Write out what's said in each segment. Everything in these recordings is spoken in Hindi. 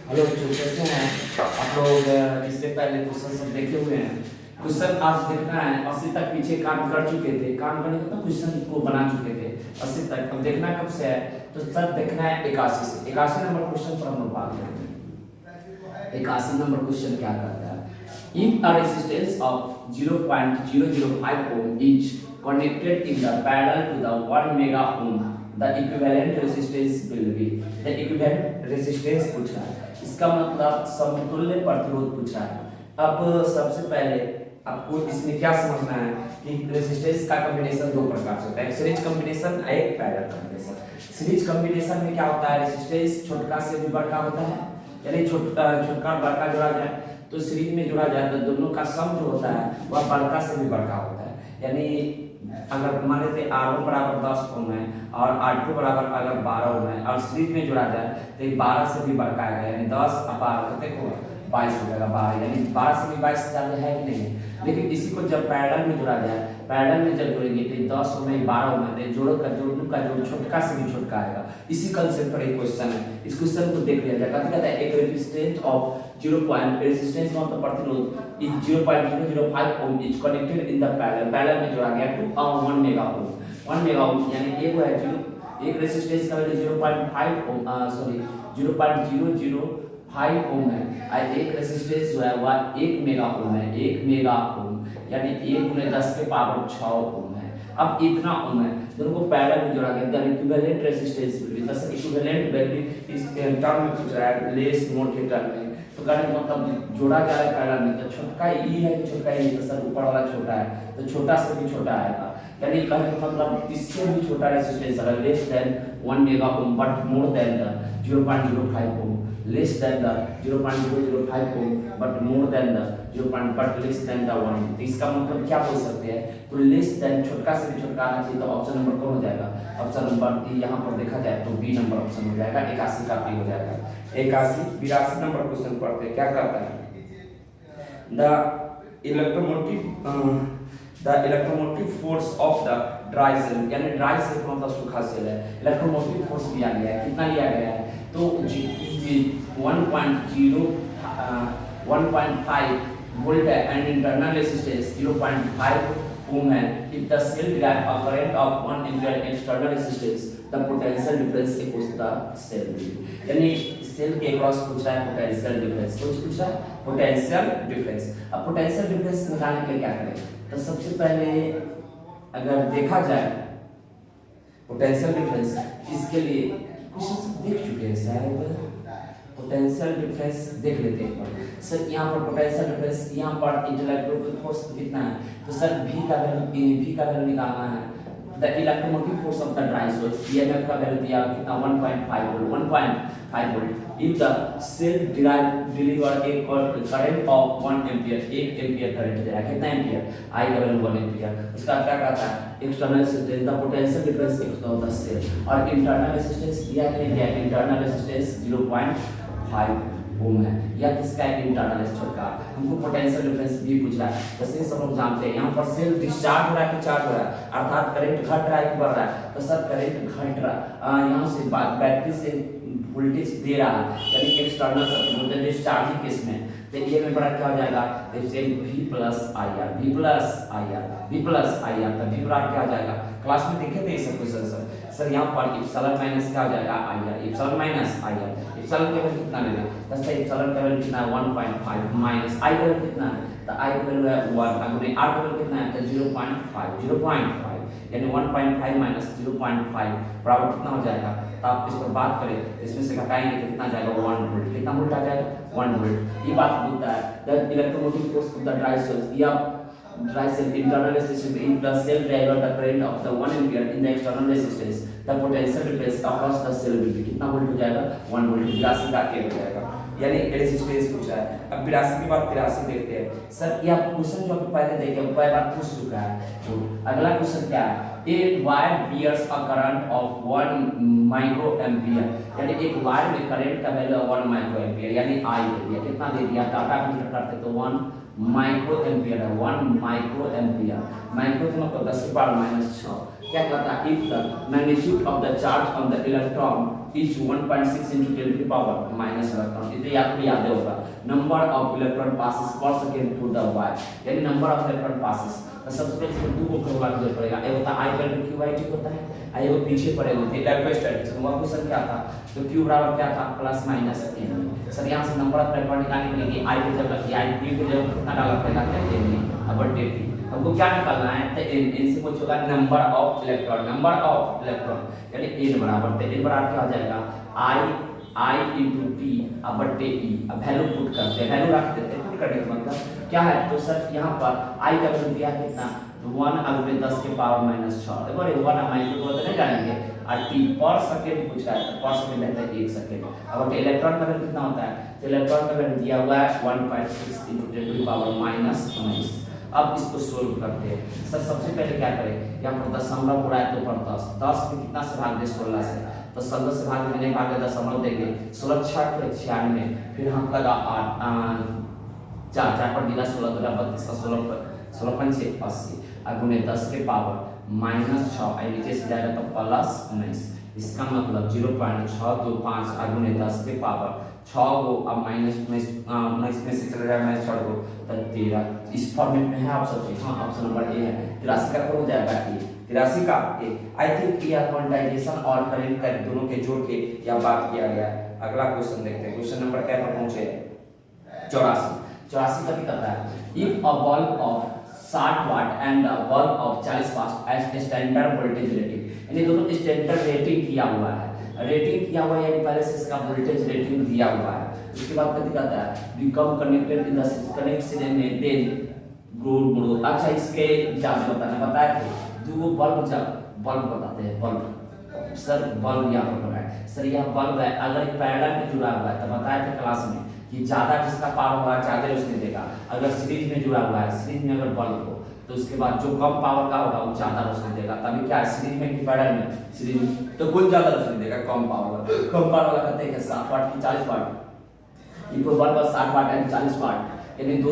हेलो बच्चों, कैसे हैं आप लोग? इससे पहले क्वेश्चन सब देखे हुए हैं। क्वेश्चन आज देखना है। 80 तक पीछे काम कर चुके थे, काम करने के तो क्वेश्चन को बना चुके थे 80 तक। अब देखना कब से है, तो सर देखना है 81 से। 81 नंबर क्वेश्चन पर हम लोग बात करेंगे। 81 नंबर क्वेश्चन क्या कहता है? If a resistance of 0.005 ohm is connected in the parallel to the 1 mega ohm, the equivalent resistance will be। the equivalent resistance पूछा है, इसका मतलब समतुल्य प्रतिरोध पूछा है। अब सबसे पहले आपको इसमें क्या समझना है कि रेजिस्टेंस का कॉम्बिनेशन दो प्रकार से होता है, एक सीरीज कॉम्बिनेशन, एक पैरेलल कॉम्बिनेशन। सीरीज कॉम्बिनेशन में क्या होता है, रेजिस्टेंस छोटका से भी बड़का होता है, यानी छोटका बड़का जोड़ा जाए तो सीरीज में जोड़ा जाए तो दोनों का सम जो होता है वह बड़का से भी बड़का होता है। यानी अगर मान लेते R1 बराबर 10 ओम है और R2 बराबर अगर 12 ओम है और सीरीज में जोड़ा जाए तो 12 से भी बड़का आएगा, यानी 10 और 12 कितने होगा, 22 हो जाएगा। 12 यानी 12 से भी 22 ज्यादा है कि नहीं? लेकिन इसी को जब पैरेलल में जोड़ा जाए, पैरेलल में जब जोड़ेंगे तो 10 ओम 12 ओम है, जोड़ों का जोड़ छोटका से भी छोटका आएगा। इसी कंसेप्ट पर एक क्वेश्चन है, इस क्वेश्चन को देख लिया जाए। कहता है एक रेजिस्टेंस ऑफ 0. रेजिस्टेंस मतलब प्रतिरोध is 0.005 ohm is connected in the parallel में जोड़ा गया to 1 mega ohm. 1 mega ohm यानी एक है एक रेजिस्टेंस का वैल्यू 0.5 ओम, सॉरी 0.005 ओम है और एक रेजिस्टेंस जो है वह 1 मेगा ओम है। 1 मेगा ओम यानी 1 × 10 के पावर 6 ओम है। अब इतना ओम है, दोनों को पैरेलल में जोड़ा गया, the equivalent resistance will be. दस इक्विवेलेंट वैल्यू इस टर्म में पूछ रहा है, लेस मोड के टर्म में। तो कहने का मतलब जोड़ा जा रहा है पैरेलल में, तो छोटका ई है कि छोटका ई, तो सर ऊपर वाला छोटा है तो छोटा से भी छोटा आएगा। यानी कहने का मतलब इससे भी छोटा रेजिस्टेंस अगर less than 1 mega ohm but more than the 0.05 ohm, less than the 0.005 ohm but more than the 0. But less than the 1। तो इसका मतलब क्या बोल सकते हैं, तो लेस देन छोटका से भी छोटका आना चाहिए। तो ऑप्शन नंबर कौन हो जाएगा? ऑप्शन नंबर यहाँ पर देखा जाए तो बी नंबर ऑप्शन हो जाएगा, 81 का बी हो जाएगा। 81 82 नंबर क्वेश्चन पढ़ते हैं, क्या कहता है? The electromotive force of the dry cell, यानी ड्राई सेल का मतलब सूखा सेल है। इलेक्ट्रोमोटिव फोर्स लिया गया है, कितना लिया गया है? तो 1.5 वोल्ट है एंड इंटरनल रेजिस्टेंस 0.5 ओम है। If the cell derive a current of 1 ampere external resistance, the potential difference equals the cell will। यानी सेल के क्रॉस पूछ रहा है पोटेंशियल डिफरेंस, कुछ पूछ रहा है पोटेंशियल डिफरेंस। अब पोटेंशियल डिफरेंस निकालने के लिए क्या करें? तो सबसे पहले अगर देखा जाए पोटेंशियल डिफरेंस, इसके लिए क्वेश्चन देख चुके हैं शायद, पोटेंशियल डिफरेंस देख लेते हैं। सर यहाँ पर पोटेंशियल डिफरेंस, यहाँ पर इंटेलेक्ट्रोमोटिव फोर्स कितना है? तो सर V का वैल्यू निकालना है। The electromotive force of the dry cell, EMF का वैल्यू दिया कितना? 1.5 volt. 1.5 volt. If the cell deliver a current of 1 ampere, 1 ampere current दे रहा है, कितना एम्पियर? I का वैल्यू 1 एम्पियर। उसका क्या कहता है? External resistance, the potential difference of the cell. और इंटरनल रेजिस्टेंस दिया कि नहीं दिया? इंटरनल रेजिस्टेंस 0.5 ओम है। या किसका है? इंटरनल रेजिस्टेंस का। हमको पोटेंशियल डिफरेंस भी पूछ रहा है, जैसे सब लोग जानते हैं यहाँ पर सेल डिस्चार्ज हो रहा है कि चार्ज हो रहा है, अर्थात करंट घट रहा है कि बढ़ रहा है? तो सर करंट घट रहा है। यहाँ से बैटरी से वोल्टेज दे रहा है, यानी एक्सटर्नल सर्किट बोलते हैं डिस्चार्जिंग केस में। तो ये में बड़ा क्या हो जाएगा? Cell V plus I R, V plus I R, V plus I R. तो V बराबर क्या हो जाएगा? क्लास में देखे थे ये सब क्वेश्चन सर यहाँ पर इप्सिलॉन माइनस क्या हो जाएगा? I R, epsilon minus I R. Epsilon का वैल्यू कितना लेना है? दस इप्सिलॉन का वैल्यू कितना है? 1.5 माइनस आई का वैल्यू कितना है? तो आई का वैल्यू है 1, अगुने आर का वैल्यू कितना है? तो 0.5 यानी 1.5 माइनस 0.5 बराबर कितना हो जाएगा? तो आप इस पर बात करें, इसमें से घटाएंगे तो कितना जाएगा? 1 वोल्ट। कितना वोल्ट आ जाएगा? 1 वोल्ट। ये बात बोलता है the electromotive force of the dry cell, या dry cell internal resistance in the cell driver the current of the 1 ampere in the external resistance, the potential difference across the cell will be. कितना वोल्ट हो जाएगा? 1 वोल्ट। 82 का के हो जाएगा, यानी रेजिस्टेंस पूछा है। अब 82 के बाद 83 देखते हैं। सर ये क्वेश्चन जो पहले देखे वो पहले बार पूछ चुका है। तो अगला क्वेश्चन क्या है? A wire bears a current of 1 micro ampere, यानी एक वायर में करंट का वैल्यू 1 माइक्रो एम्पियर, यानी आई दे दिया। कितना दे दिया? डाटा कंसीडर करते तो 1 माइक्रो एम्पियर है, 1 माइक्रो एम्पियर। माइक्रो तो मतलब 10 की पावर -6, क्या कहता है, if the magnitude of the charge on the electron is 1.6 into 10 to the power minus electron, इतने आपको याद होगा, नंबर ऑफ इलेक्ट्रॉन पासेस पर सेकंड थ्रू द वायर, यानी नंबर ऑफ इलेक्ट्रॉन पासेस। तो सबसे पहले इसको दो को करवा के जरूरत पड़ेगा, एक होता है I equal to Q by T होता है, आई वो पीछे पड़े हुए थे इलेक्ट्रोस्टैटिक्स में, वो क्वेश्चन क्या था, तो क्यू बराबर क्या था, प्लस माइनस एन। सर यहाँ से नंबर ऑफ इलेक्ट्रॉन निकालने के लिए आई की जगह आई पी की जगह कितना डालना पड़ेगा, एन अब टी, हमको क्या निकालना है, तो एन से कुछ होगा number of electron, number of electron यानी एन बराबर, तो एन बराबर क्या हो जाएगा, आई इंटू टी अब बट्टे ई। अब वैल्यू पुट करते हैं, वैल्यू रख देते हैं, पुट करने का मतलब क्या है, तो सर यहाँ पर आई का वैल्यू दिया कितना, 1 अगले 10 के पावर माइनस 6, देखो 1 माइनस को तो नहीं जानेंगे, और टी पर सेकंड पूछ रहा है, तो पर सेकंड रहता है 1 सेकंड। अब इलेक्ट्रॉन का वैल्यू कितना होता है, तो इलेक्ट्रॉन का वैल्यू दिया हुआ है 1.6 into 10 to the power minus 19। अब इसको सोल्व करते हैं। सर सबसे पहले क्या करें, यहाँ पर दशमलव उड़ाए तो पर 10, 10 में कितना से भाग दे 16 से, तो 16 से भाग में नहीं भागे दशमलव देंगे, 16 6 96, फिर हम लगा 8 4 4 पर दिला 16 दूना 32, 16 पंचे 80, गुने 10 के पावर माइनस 6, आई नीचे से जाएगा तो प्लस 19, इसका मतलब 0.625 गुने 10 के पावर 6 को अब माइनस 19 में से चले जाएगा माइनस 6 को, तो 13 इस फॉर्मेट में है ऑप्शन, हाँ ऑप्शन नंबर ए है, 83 का हो जाएगा ए, 83 का ए। आई थिंक ये क्वांटाइजेशन और करेंट का दोनों के जोड़ के यह बात किया गया है। अगला क्वेश्चन देखते हैं, क्वेश्चन नंबर क्या पर पहुंचे, 84 का कहता है, if a bulb of 60 watt and a bulb of 40 watt as standard voltage rating, यानी दोनों स्टैंडर्ड रेटिंग किया हुआ है, रेटिंग किया हुआ है यानी पहले से इसका वोल्टेज रेटिंग दिया हुआ है। उसके बाद क्या कहता है, become connected in the connection में देन ग्रोड मोड। अच्छा इसके जांच बताना बताया थे, दो बल्ब जब बल्ब बताते हैं, बल्ब सर बल्ब यहाँ पर बनाए, सर यह बल्ब है, अगर पैरेलल में जुड़ा हुआ है तो बताया था क्लास में कि ज्यादा जिसका पावर होगा ज्यादा उसने देगा, अगर सीरीज में जुड़ा हुआ है, सीरीज में अगर बल्ब हो तो उसके बाद जो कम पावर का होगा वो ज्यादा रोशनी देगा, तभी क्या है सीरीज में कि पैरेलल में, सीरीज में तो कौन ज्यादा रोशनी देगा, कम पावर वाला, कम पावर वाला कहते हैं 60 वाट की 40 वाट, इनको बल्ब 60 वाट एंड 40 वाट, यानी दो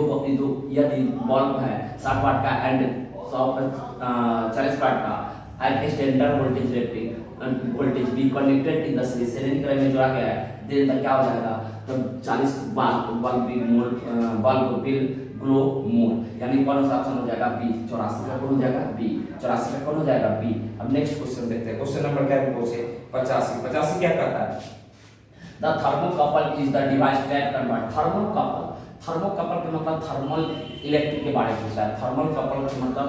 यदि बल्ब है 60 वाट का एंड 40 वाट का at standard voltage rating voltage be connected in the series श्रेणी क्रम में जोड़ा गया है, देन तक क्या हो जाएगा, तो 40 बल्ब विल ग्लो मोर, यानी कौन सा ऑप्शन हो जाएगा बी, 84 का कौन हो जाएगा बी, 84 का कौन हो जाएगा बी। अब नेक्स्ट क्वेश्चन देखते हैं, क्वेश्चन नंबर क्या है पहुंचे 85 क्या कहता है, the thermocouple is the device that convert, thermocouple के मतलब थर्मल इलेक्ट्रिक के बारे में पूछा है, थर्मोकपल के मतलब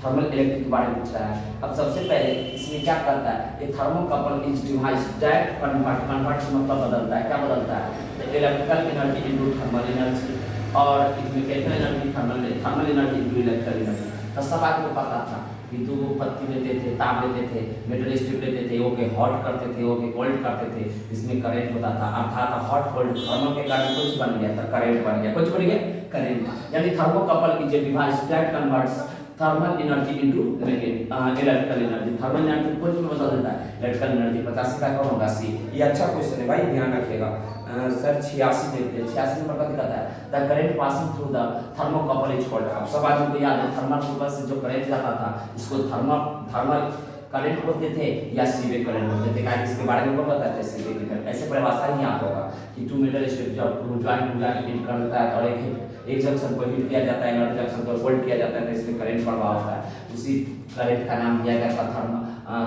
थर्मल इलेक्ट्रिक के बारे में पूछ रहा है। अब सबसे पहले इसमें क्या करता है, ये thermocouple is device that convert का मतलब बदलता है, क्या बदलता है, electrical energy into thermal energy, और mechanical energy thermal energy into electrical energy. तो सब आपको पता था कि दो पत्ती लेते थे, तार लेते थे, मेटल स्ट्रिप लेते थे, ओके हॉट करते थे, ओके कोल्ड करते थे, इसमें करंट होता था, अर्थात हॉट कोल्ड थर्मल के कारण कुछ बन गया था, करंट बन गया, कुछ बन गया करंट, यानी thermocouple is a device that converts thermal energy into electrical energy, thermal energy को कुछ बदल देता है इलेक्ट्रिकल एनर्जी। 85 का कौन होगा सी, ये अच्छा क्वेश्चन है भाई, ध्यान रखिएगा। सर 86 देखते हैं, 86 नंबर का दिखाता है, the current passing through the thermocouple is called, अब सब आदमी को याद है थर्मोकपल से जो करंट जाता था इसको थर्मल करंट बोलते थे या सीबेक करंट बोलते थे, क्या इसके बारे में पता है, सीबेक करंट ऐसे परिभाषा ही याद होगा कि टू मेटल स्ट्रिप जब ज्वाइंट हीट करता है और एक जंक्शन को हीट किया जाता है, अनदर जंक्शन को कोल्ड किया जाता है, तो इसमें करंट प्रवाह होता है, उसी करंट का नाम दिया गया था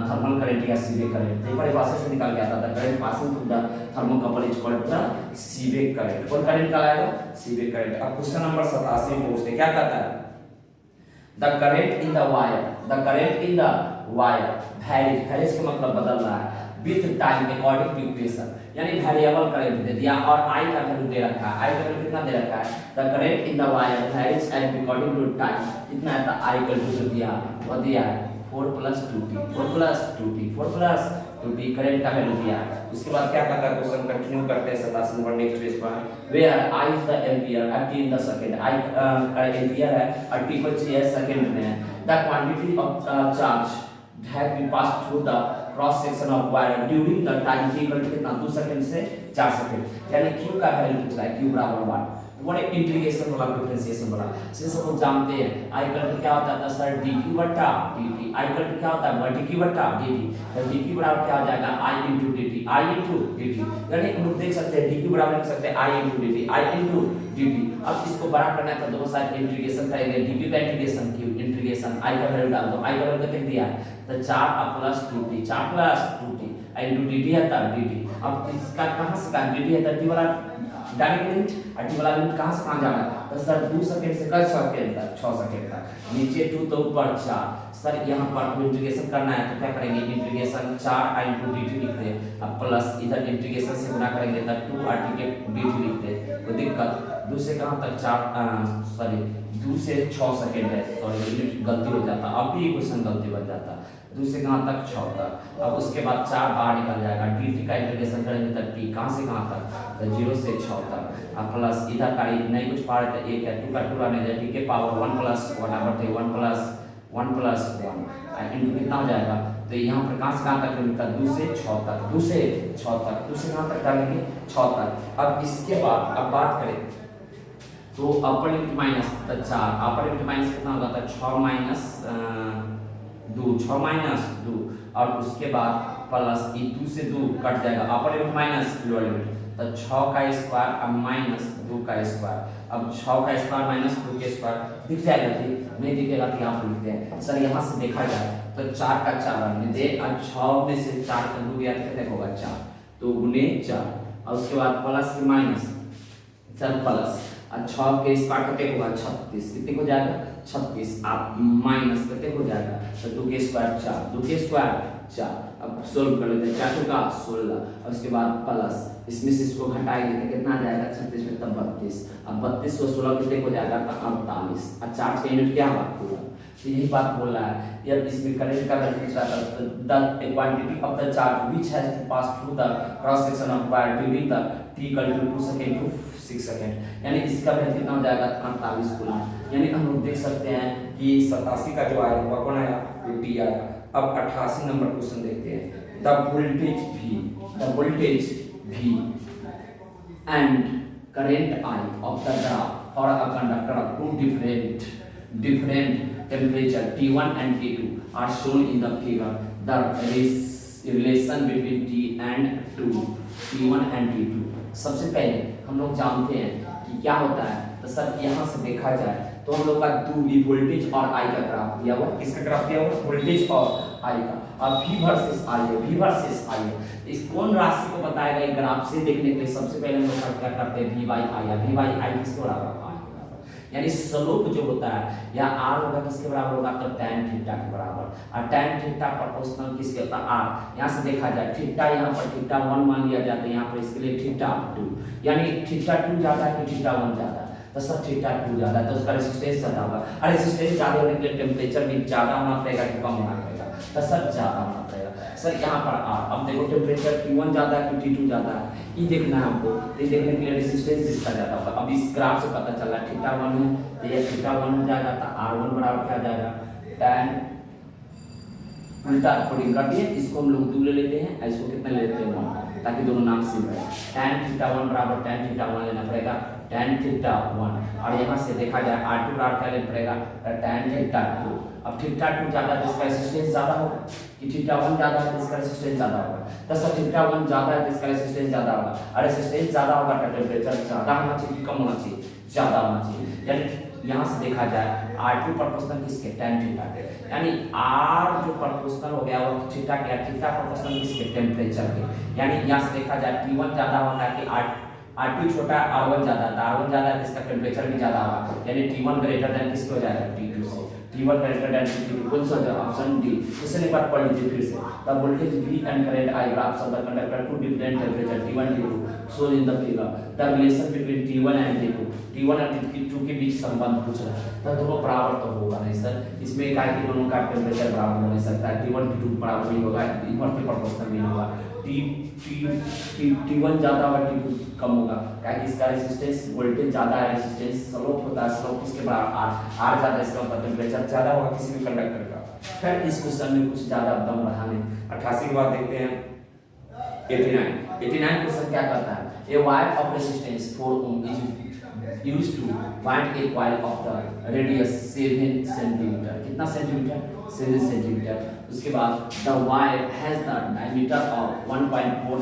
थर्मल करंट या सीबेक करंट। तो परिभाषा से निकाल गया था, the current passing through the thermocouple is called the Seebeck current, कौन करंट कहलाएगा, सीबेक करंट। अब क्वेश्चन नंबर 87 में पूछते क्या कहता है, the current in the wire varies का मतलब बदल रहा है with time according to equation, यानी वेरिएबल करंट दे दिया और आई का वैल्यू दे रखा है, आई का वैल्यू कितना दे रखा है, the current in the wire varies and according to time, कितना है तो आई का वैल्यू दिया वो दिया 4 + 2t 4 + 2t 4 + 2t करंट का वैल्यू दिया। उसके बाद क्या कहता है, क्वेश्चन कंटिन्यू करते हैं 87 नंबर नेक्स्ट पेज पर, where I is the ampere और T in the second, I ampere है और टी को 6 सेकंड में है, the quantity of charge that we pass through the cross section of wire during the time t equal to कितना 2 सेकंड से 4 सेकंड, यानी q का वैल्यू कितना है, q बराबर 1, बड़े इंटीग्रेशन वाला डिफरेंशिएशन वाला। जैसे सब जानते हैं आई इक्वल टू क्या होता है सर डी क्यू बटा D T. I equal to क्या होता है डी क्यू बटा डी टी। तो डी क्यू बराबर क्या हो जाएगा I into D T. I into D T यानी हम लोग देख सकते हैं डी क्यू बराबर लिख सकते हैं आई into D T. I into D T. अब इसको बड़ा करना है तो दोनों साइड इंटीग्रेशन करेंगे। डी क्यू का इंटीग्रेशन क्यू इंटीग्रेशन आई का वैल्यू डाल दो। आई का वैल्यू कितना दिया है तो 4 plus 2t 4 plus 2t into dt है तब dt। अब इसका कहां से का dt है तो t वाला डायरेक्ट लिमिट और t वाला लिमिट कहां से कहां जाना है तो सर 2 सेकंड से कर सेकंड तक 6 सेकंड तक नीचे 2 तो ऊपर 4। सर यहां पर इंटीग्रेशन करना है तो क्या करेंगे इंटीग्रेशन 4 इंटू dt लिख दे अब प्लस इधर इंटीग्रेशन से गुणा करेंगे तब 2 r t के dt लिख दे। कोई दिक्कत 2 से कहां तक 4 सॉरी 2 से 6 सेकंड है सॉरी लिमिट गलती हो जाता अब भी क्वेश्चन गलती बन जाता 2 से कहां तक 6 तक। अब उसके बाद 4 बाहर निकल जाएगा dt का इंटीग्रेशन करेंगे तब t कहां से कहां तक तो 0 से 6 तक। अब प्लस इधर का नहीं कुछ पा रहे थे 1 है 2 का 2 रहने दे t के पावर 1 प्लस 1 बटे 1 प्लस 1 प्लस 1 इनटू कितना हो जाएगा तो यहाँ पर कहां से कहां तक लिमिट 2 से 6 तक 2 से 6 तक 2 से कहां तक डालेंगे 6 तक। अब इसके बाद अब बात करें तो upper limit minus 4 upper limit minus कितना होगा तो 6 माइनस 2 6 माइनस 2 और उसके बाद प्लस ये 2 से 2 कट जाएगा upper limit minus lower limit तो 6 का स्क्वायर अब माइनस 2 का स्क्वायर। अब 6 का स्क्वायर माइनस 2 के स्क्वायर दिख जाएगा जी नहीं दिखेगा तो यहाँ पर लिखते हैं सर यहाँ से देखा जाए तो 4 का 4 हमने दे और 6 में से 4 का 2 गया तो कितने होगा 4 तो गुने 4 और उसके बाद प्लस की माइनस सर प्लस और 6 के स्क्वायर कितने होगा 36 कितने हो जाएगा 36 आप माइनस कितने हो जाएगा तो 2 के स्क्वायर 4 2 के स्क्वायर 4। अब सोल्व कर लेते हैं 4 2 का 16 और उसके बाद प्लस इसमें से इसको घटाएंगे तो कितना आ जाएगा 36 में तब 32 अब 32 और 16 कितने हो जाएगा 48 और 4 का यूनिट क्या बात पूरा तो यही बात बोल रहा है। अब इसमें करंट का वैल्यू पूछ रहा था the quantity of the charge which has to pass through the cross section of wire during the t equal to 2 second to 6 second यानी इसका वैल्यू कितना हो जाएगा 48 कूलम। यानी हम लोग देख सकते हैं कि 87 का जो आया वो कौन आया टी आया। अब 88 नंबर क्वेश्चन देखते हैं the voltage V and current I of the graph for a conductor of two different temperature T1 and T2 are shown in the figure. The relation between T and T1 and T2 सबसे पहले हम लोग जानते हैं कि क्या होता है तो सर यहाँ से देखा जाए तो हम लोग का वोल्टेज और आई का ग्राफ दिया हुआ किसका ग्राफ दिया हुआ वोल्टेज और आई का और V वर्सेस I है V वर्सेस I है इस कौन राशि को बताएगा एक ग्राफ से देखने के लिए सबसे पहले हम लोग क्या करते हैं V by I या V by I किसके बराबर है यानी स्लोप जो होता है या R होगा किसके बराबर होगा तो tan थीटा के बराबर और tan थीटा प्रोपोर्शनल किसके होता है R। यहाँ से देखा जाए थीटा यहाँ पर थीटा 1 मान लिया जाता है यहाँ पर इसके लिए थीटा 2 यानी थीटा 2 ज्यादा है कि थीटा 1 ज्यादा है तो सब थीटा 2 ज्यादा है तो उसका रेजिस्टेंस ज्यादा होगा और रेजिस्टेंस ज्यादा होने के लिए टेम्परेचर भी ज्यादा होना पड़ेगा कि कम होना पड़ेगा तो सब ज्यादा होना पड़ेगा। सर यहाँ पर R अब देखो टेम्परेचर T1 ज्यादा है कि T2 ज्यादा है ये देखना है हमको ये देखने के लिए रेजिस्टेंस जिसका ज्यादा होगा। अब इस ग्राफ से पता चला थीटा 1 है तो ये थीटा 1 हो जाएगा तो R1 बराबर क्या जाएगा tan उल्टा कोडिंग कर दिए इसको हम लोग 2 ले लेते हैं इसको कितना ले लेते हैं 1 ताकि दोनों नाम सेम रहे। tan थीटा 1 बराबर tan थीटा 1 लेना पड़ेगा tan थीटा 1 और यहाँ से देखा जाए R2 बराबर क्या लेना पड़ेगा tan थीटा 2। अब थीटा 2 ज्यादा है तो इसका रेजिस्टेंस ज्यादा होगा कि थीटा 1 ज्यादा है तो इसका रेजिस्टेंस ज्यादा होगा तो सर थीटा 1 ज्यादा है तो इसका रेजिस्टेंस ज्यादा होगा और रेजिस्टेंस ज्यादा होगा तो टेम्परेचर ज्यादा होना चाहिए कम होना चाहिए ज्यादा होना चाहिए। यानी यहाँ से देखा जाए R2 प्रोपोर्शनल किसके tan थीटा के यानी R जो प्रोपोर्शनल हो गया वो थीटा के थीटा प्रोपोर्शनल किसके टेम्परेचर के यानी यहाँ से देखा जाए T1 ज्यादा होता है कि R2 छोटा R1 ज्यादा है R1 ज्यादा है तो इसका टेम्परेचर भी ज्यादा होगा यानी T1 ग्रेटर देन किसके हो जाएगा T2 से T1 ग्रेटर देन T2 कौन सा है ऑप्शन डी। क्वेश्चन एक बार पढ़ लीजिए फिर से the voltage V and current I graphs of the conductor to different temperature T1 T2 shown in the figure the relation between T1 and T2 और T2 के बीच संबंध पूछ रहा है तो दोनों बराबर तो होगा नहीं सर इसमें क्या है कि दोनों का टेम्परेचर बराबर हो नहीं सकता T1 T2 बराबर नहीं होगा इनवर्स प्रोपोर्शनल नहीं होगा T1 ज्यादा होगा T2 कम होगा क्या कि इसका रेजिस्टेंस वोल्टेज ज्यादा है रेजिस्टेंस स्लोप होता है स्लोप किसके बराबर R ज्यादा इसका मतलब टेम्परेचर ज्यादा होगा किसी भी कंडक्टर का। फिर इस क्वेश्चन में कुछ ज्यादा दम बढ़ाने 88 के बाद देखते हैं 89 क्वेश्चन क्या करता है a wire of resistance 4 ohm is used to wind a coil of the radius 7 centimetre, कितना सेंटीमीटर, 7 सेंटीमीटर। उसके बाद the wire has the diameter of 1.4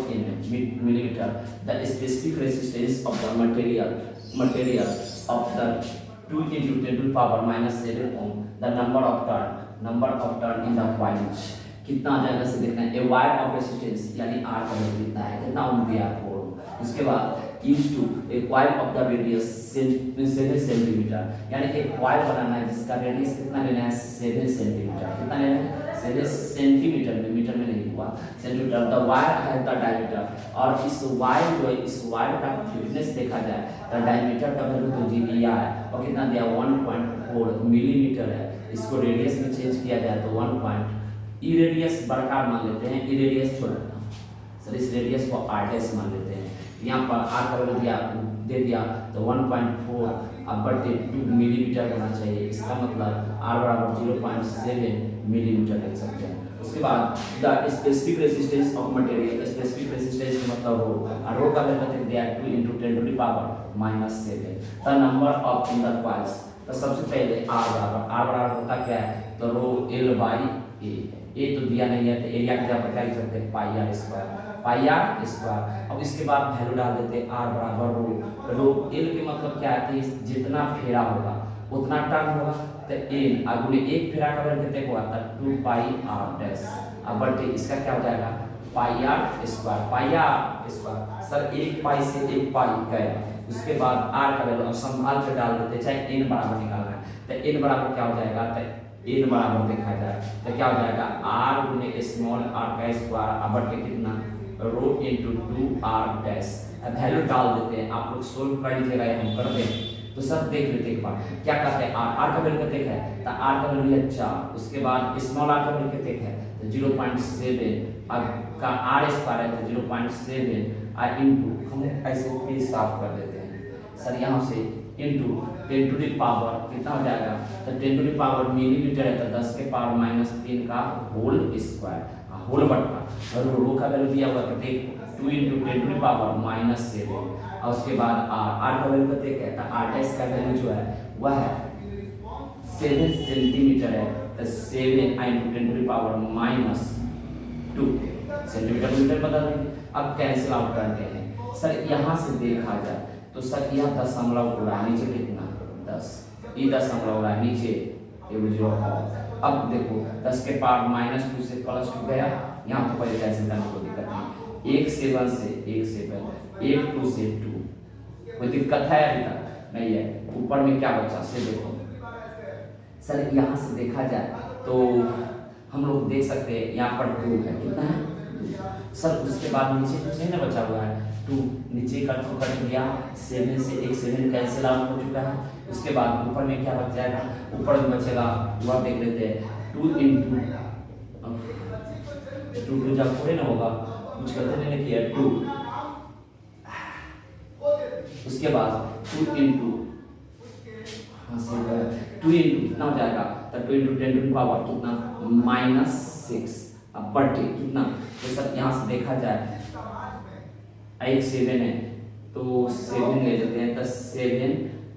millimeter, the specific resistance of the material of the 2 into 10 to the power minus 7 ohm, the number of turn in the coil, कितना आ जाएगा से देखना है। ए वायर ऑफ रेजिस्टेंस यानी आर का वैल्यू कितना है, कितना ओम दिया है 4। उसके बाद use to a coil of the radius 7 centimetre, यानी एक कॉइल बनाना है जिसका रेडियस कितना लेना है 7 सेंटीमीटर, कितना लेना है 7 सेंटीमीटर में, मीटर में नहीं हुआ, centimetre. The wire has the diameter, और इस वायर जो है इस वायर का थिकनेस देखा जाए तो डायमीटर का वैल्यू तो जी दिया है और कितना दिया 1.4 मिलीमीटर है। इसको रेडियस में चेंज किया जाए तो 1. ई रेडियस बड़का मान लेते हैं, ई रेडियस छोटा, सर इस रेडियस को आर डैश मान लेते हैं। यहाँ पर आर का वैल्यू दे दिया तो 1.4 अब बटे 2 मिलीमीटर होना चाहिए, इसका मतलब आर बराबर 0.7 मिलीमीटर लिख सकते हैं। उसके बाद the specific resistance of material, specific resistance मतलब रो का वैल्यू कितना दिया 2 into 10 to the power -7, the number of in the coils. तो सबसे पहले आर बराबर होता क्या है तो रो एल बाई ए तो दिया नहीं है तो एरिया की जगह क्या लिख सकते हैं पाई आर स्क्वायर। अब इसके बाद वैल्यू डाल देते हैं आर बराबर रो एल के मतलब क्या है कि जितना फेरा होगा उतना टर्न होगा तो एन अगुने एक फेरा का वैल्यू कितने को आता है 2 पाई आर डैश। अब बटे इसका क्या हो जाएगा पाई आर स्क्वायर। सर एक पाई से एक पाई गया, उसके बाद आर का वैल्यू अब संभाल के डाल देते चाहे एन बराबर निकालना है तो एन बराबर क्या हो जाएगा तो एन बराबर देखा जाए तो क्या हो जाएगा आर गुने स्मॉल आर का स्क्वायर अब के कितना रो इनटू 2 आर डैश। अब वैल्यू डाल देते हैं, आप लोग सोल्व कर लीजिएगा या हम कर दें तो सब देख लेते एक बार क्या कहते हैं आर का वैल्यू कितने है तो आर का वैल्यू है 4, उसके बाद स्मॉल आर का वैल्यू कितने है तो 0.7, अब का आर स्क्वायर है तो 0.7 और इनटू हम ऐसे पेज साफ कर देते हैं सर यहाँ से इनटू 10 to the पावर कितना हो जाएगा तो 10 to the पावर मिलीमीटर है तो 10 के पावर -3 का होल स्क्वायर होल बटा और रो का वैल्यू दिया हुआ है 2 into 10 to the पावर -7 और उसके बाद आर का वैल्यू कितना है तो आर डैश का वैल्यू जो है वह है 7 सेंटीमीटर है तो 7 into 10 to the power -2 centimetre metre बदल देंगे। अब कैंसिल आउट करते हैं सर यहाँ से देखा जाए तो सर यह दशमलव हो रहा है नीचे कितना 10, ये दशमलव हो रहा है नीचे ये जीरो। अब देखो 10 के पावर -2 से +2 गया, यहाँ तो पहले कैंसिल करने को दिक्कत नहीं, 1 7 से 1 7 1 2 से 2 कोई दिक्कत है अभी तक नहीं है। ऊपर में क्या बचा से देखो सर यहाँ से देखा जाए तो हम लोग देख सकते हैं यहाँ पर 2 है, कितना है 2 सर। उसके बाद नीचे कुछ नहीं ना बचा हुआ है 2, नीचे कट गया 7 से 1 7 कैंसिल आउट हो चुका है। उसके बाद ऊपर में क्या बच जाएगा, ऊपर में बचेगा वह देख लेते हैं 2 into 2 जब पूरे ना होगा कुछ गलती नहीं किया 2, उसके बाद 2 into कितना हो जाएगा तो 2 into 10 to the power कितना -6 अब बटे कितना तो सर यहाँ से देखा जाए 1 7 है तो 7 ले लेते हैं तो 7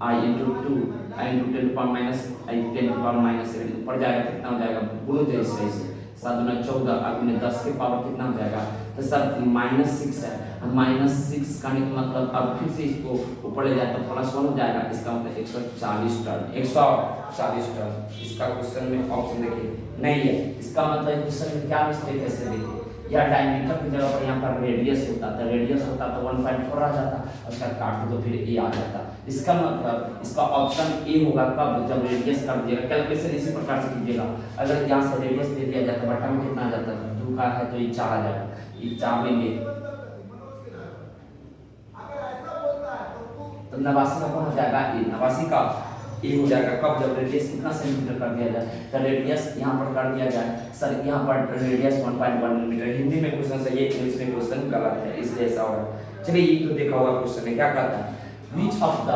I into 2 I into 10 to the power -10 to the power -7 ऊपर जाएगा कितना हो जाएगा गुणो जो इस तरह से 7 दूना 14 अब 10 के पावर कितना हो जाएगा तो सर -6 है, -6 का मतलब अब फिर से इसको ऊपर ले जाए तो +1 हो जाएगा, इसका मतलब 140 टर्न। इसका क्वेश्चन में ऑप्शन देखिए नहीं है, इसका मतलब क्वेश्चन में क्या मिस्टेक है से देखिए या डायमीटर की जगह पर यहाँ पर रेडियस होता तो 1.4 आ जाता, उसका काट दो फिर ए आ जाता। इसका मतलब इसका ऑप्शन ए होगा कब जब रेडियस कर दिएगा। कैलकुलेशन इसी प्रकार से कीजिएगा, अगर यहाँ से रेडियस दे दिया जाता बटा में कितना आ जाता 2 का है तो ये 4 आ जाएगा, ये 4 लेंगे तो 89 का कौन हो जाएगा ए, 89 का ए हो जाएगा कब जब रेडियस कितना सेंटीमीटर कर दिया जाए तो रेडियस यहाँ पर कर दिया जाए सर यहाँ पर रेडियस 1.1 मिलीमीटर। हिंदी में क्वेश्चन सही है, इंग्लिश में क्वेश्चन गलत है इसलिए ऐसा हो रहा है। चलिए ये तो देखा होगा क्वेश्चन है क्या कहता है विच ऑफ द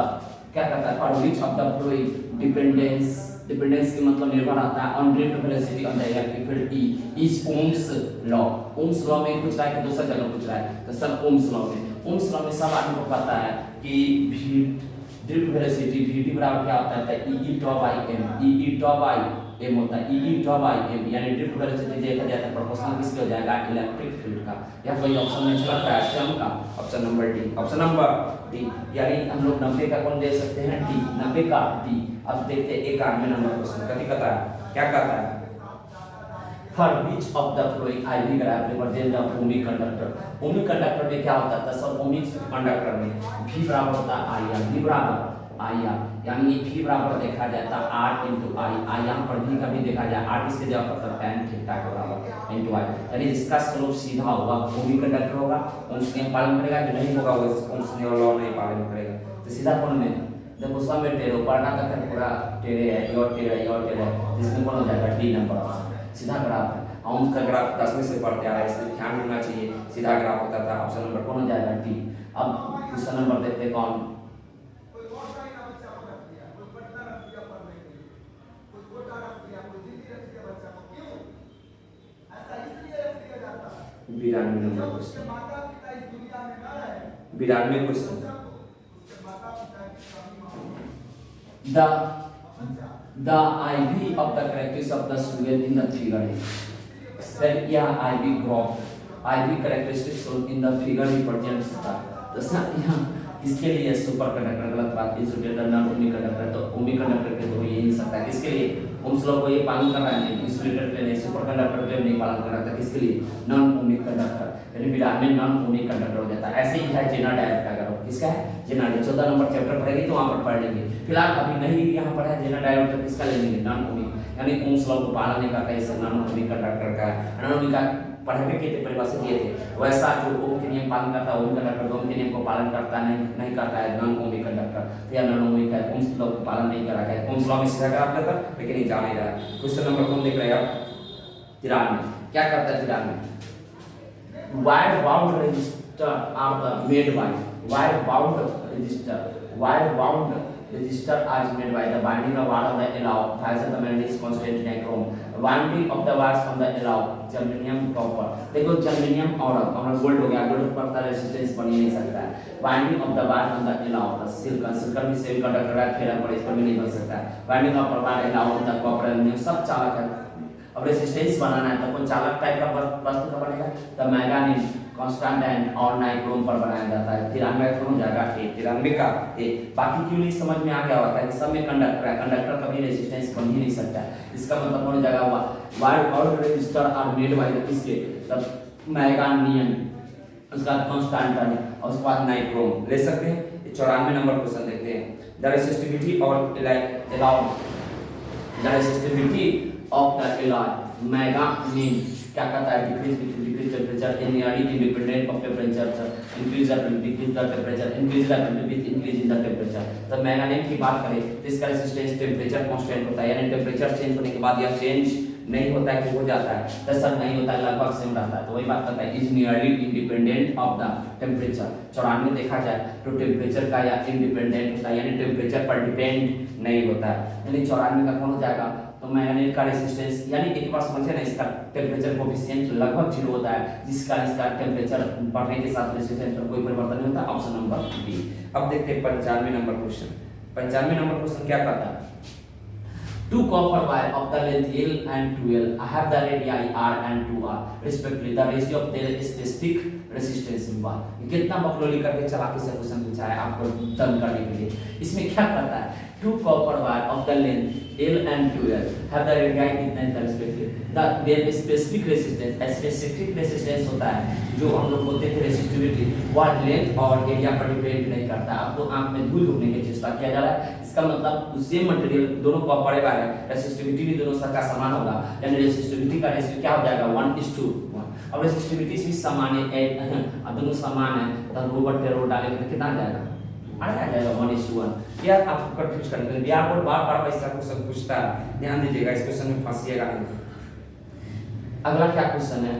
क्या कहता है और which of the flowing dependence के मतलब निर्भर आता है on drift velocity on the electric field E is Ohm's law. Ohm's law में कुछ रहा है कि दूसरा जगह कुछ रहा है तो सर ओम्स लॉ में सब आदमी को पता है कि ड्रिफ्ट वेलोसिटी vt बराबर क्या होता है e tau by m, e tau by m होता है e टॉ बाई m, यानी ड्रिफ्ट वेलोसिटी देखा जाए तो प्रोपोर्शनल किसके हो जाएगा इलेक्ट्रिक फील्ड का। या कोई ऑप्शन में चल रहा है स्वयं का, option number D, option number D, यानी हम लोग 90 का कौन दे सकते हैं डी, 90 का डी। अब देखते हैं 91 नंबर क्वेश्चन कथी कहता है, क्या कहता है, For which of the following IV graph represent the ohmic conductor? ohmic conductor में क्या होता है सर, ohmic कंडक्टर में V बराबर होता है IR, V बराबर IR, यानी ये V बराबर देखा जाता है R into I, I यहाँ पर V का भी देखा जाए R किसके जगह पर होता है tan थीटा के बराबर into I, यानी जिसका स्लोप सीधा होगा ohmic कंडक्टर होगा, ओम्स नियम पालन करेगा, जो नहीं होगा वो ओम्स नियम लॉ नहीं पालन करेगा। तो सीधा कौन में देखो सब में टेढ़े पढ़ना तक है पूरा टेढ़े है, योर टेढ़े है, योर टेढ़े है, जिसमें कौन हो जाएगा डी नंबर ऑप्शन। सीधा ग्राफ है, ओम्स का ग्राफ 10 से पढ़ते आ रहा है, इसलिए ध्यान रखना चाहिए सीधा ग्राफ होता था। ऑप्शन नंबर कौन हो जाएगा डी। अब क्वेश्चन नंबर देखते हैं कौन, बिरानवे number question, 92 question. The IV of the characteristics of the solvent in the figure is set यहाँ IV graph, IV characteristics shown in the figure represents the sir यहाँ इसके लिए सुपर कंडक्टर गलत बात, इंसुलेटर नॉन ओमिक कंडक्टर, तो ओमिक कंडक्टर के तो ये नहीं सकता, किसके लिए ओम्स लॉ को ये पालन कर रहा है, इंसुलेटर के लिए सुपर कंडक्टर के लिए नहीं पालन कर रहा था, किसके लिए नॉन ओमिक कंडक्टर, यानी विराम में नॉन ओमिक कंडक्टर हो जाता है। ऐसे ही है जेना डायोड का ग्राफ, किसका है जेना डायोड, 14 नंबर चैप्टर पढ़ेगी तो वहां पर पढ़ लेंगे, फिलहाल अभी नहीं यहाँ पर है जेना डायोड, तो किसका ले लेंगे नॉन ओमिक, यानी ओम्स लॉ को पालन नहीं करता है, नॉन ओमिक कंडक्टर का। नॉन ओमिक का पढ़ने के थे परिभाषा दिए थे, वैसा जो ओम के नियम पालन करता है ओम कंडक्टर ओम के नियम को पालन करता नहीं करता है नॉन ओमिक कंडक्टर, तो या नॉन ओमिक है, ओम्स लॉ को पालन नहीं कर रहा है, ओम्स लॉ में सीधा ग्राफ लेता लेकिन ये जा नहीं रहा है। क्वेश्चन नंबर कौन देख रहे हैं आप, 93, क्या करता है 93, wire bound register are made by, wire bound register, wire bound register as made by the binding of wire on the alloy, fashion the magnetic constant diagram, winding of the wires on the alloy, germanium copper, देखो germanium और हमारा गोल्ड हो गया, गोल्ड पर का रेजिस्टेंस बन ही नहीं सकता है, winding of the wire on the alloy, the silicon भी सेमी कंडक्टर है, फिर पर इस पर भी नहीं बन सकता है, winding of the wire alloy on the copper aluminum सब चालक है। अब रेजिस्टेंस बनाना है तो कौन चालक टाइप का वस्तु का बनेगा, तो मैग्नीज कांस्टेंट एंड और नाइक्रोम पर बनाया जाता है। 93 कौन हो जाएगा ए, 93 का ए। बाकी क्यों नहीं समझ में आ गया होता है कि सब में कंडक्टर है, कंडक्टर कभी रेजिस्टेंस बन ही नहीं सकता है, इसका मतलब कौन हो जाएगा हुआ wire bound resistor are made by the किसके, तब मैग्नीशियम, उसका कांस्टेंट है और उसके बाद नाइक्रोम ले सकते हैं। 94 नंबर क्वेश्चन देखते हैं, द रेसिस्टिविटी और allow the resistivity of the alloy magnesium क्या कहता है, decrease temperature in nearly independent of temperature, increase the temperature, increase the increase in the temperature। तो मैग्नीशियम की बात करें तो इसका रेजिस्टेंस टेम्परेचर कांस्टेंट होता है, यानी टेम्परेचर चेंज होने के बाद या चेंज नहीं होता है कि हो जाता है, तो सर नहीं होता है, लगभग सेम रहता है। तो वही बात करता है is nearly independent of the temperature. 94 देखा जाए तो टेम्परेचर का या इंडिपेंडेंट होता है, यानी टेम्परेचर पर डिपेंड नहीं होता है, यानी 94 का कौन हो जाएगा, तो मैग्नेट का रेजिस्टेंस, यानी एक बार समझे ना, इसका टेम्परेचर कोएफिशिएंट लगभग 0 होता है, जिसका इसका टेम्परेचर बढ़ने के साथ रेजिस्टेंस में कोई परिवर्तन नहीं होता। Option number B. अब देखते हैं 95 नंबर क्वेश्चन। 95 नंबर क्वेश्चन क्या कहता है, two copper wire of the length L and 2L have the radii R and 2R respectively, the ratio of their specific resistance in bar। कितना बकलोली करके चालाकी से क्वेश्चन पूछा है आपको डन करने के लिए। इसमें क्या करता है, two copper wire of the length L and 2L have the radii कितना है respectively, the their specific resistance, specific resistance होता है जो हम लोग बोलते थे रेसिस्टिविटी, वह लेंथ और एरिया पर डिपेंड नहीं करता। आपको आंख में धूल ढूंढने की चेष्टा किया जा रहा है, इसका मतलब सेम मटेरियल दोनों कॉपर है, रेसिस्टिविटी भी दोनों का समान होगा, यानी रेसिस्टिविटी का रेशियो क्या हो जाएगा 1:1। अब रेसिस्टिविटी भी समान है, दोनों समान है, तो रो बटे रो डालेंगे तो कितना आ जाएगा, आ जाएगा 1:1। यार आपको कंफ्यूज करने के लिए बिहार बोर्ड बार बार ऐसा क्वेश्चन पूछता है, ध्यान दीजिएगा, इस क्वेश्चन में फंसिएगा नहीं। अगला क्या क्वेश्चन है,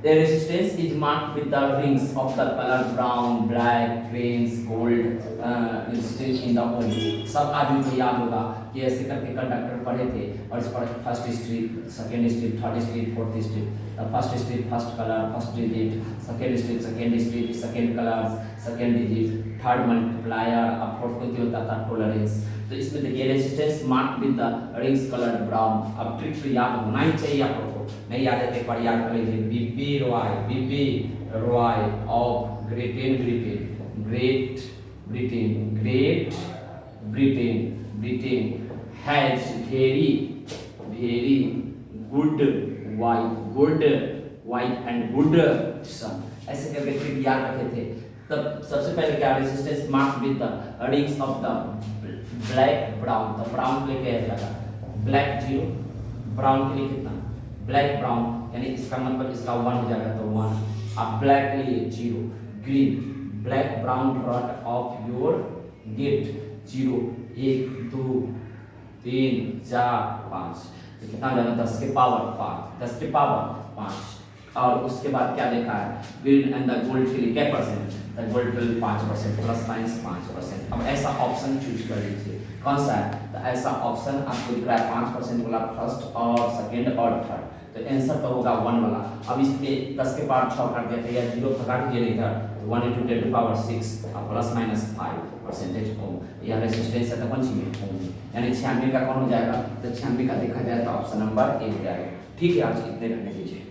the resistance is marked with the rings of the color brown, black, greens, gold, resistance in the ohm। सब आदमी को याद होगा कि ऐसे करके कंडक्टर पढ़े थे और इस पर first strip, second strip, third strip, fourth strip, first strip first colour first digit, second strip second second colours, second digit, third multiplier, अब फोर्थ कौन होता था टॉलरेंस। तो इसमें देखिए resistance mark with the rings coloured brown. अब ट्रिक तो याद होना ही चाहिए आप लोगों को, नहीं याद है तो एक बार याद कर लीजिए। BB Roy of Great Britain has very good white and good son. ऐसे करके ट्रिक याद रखे थे। तब सबसे पहले क्या resistance mark with the rings of the black brown. तो ब्राउन के लिए क्या लगा, ब्लैक 0, ब्राउन के लिए कितना, ब्लैक ब्राउन, यानी इसका मतलब इसका 1 हो जाएगा तो 1। अब ब्लैक के लिए 0, green black brown rod of your get 0, 1 2 3 4 5, कितना जाना 10 के पावर 5, 10 के पावर 5। और उसके बाद क्या देखा है, ग्रीन एंड द गोल्ड के लिए क्या परसेंट, द गोल्ड के लिए 5% प्लस माइनस 5%। अब ऐसा ऑप्शन चूज कर लीजिए, कौन सा है, तो ऐसा ऑप्शन आपको दिख रहा है 5% वाला फर्स्ट और सेकेंड और थर्ड। तो आंसर तो होगा 1 वाला। अब इसमें 10 के पावर 6 कर दिया या 0 भगा दीजिए इधर, 1 × 10⁻6 और प्लस माइनस 5% ओम। यह रेजिस्टेंस है तो कौन सी में ओम, यानी 96 का कौन हो जाएगा, तो 96 का देखा जाए तो ऑप्शन नंबर ए हो जाएगा। ठीक है, आज इतने रहने दीजिए।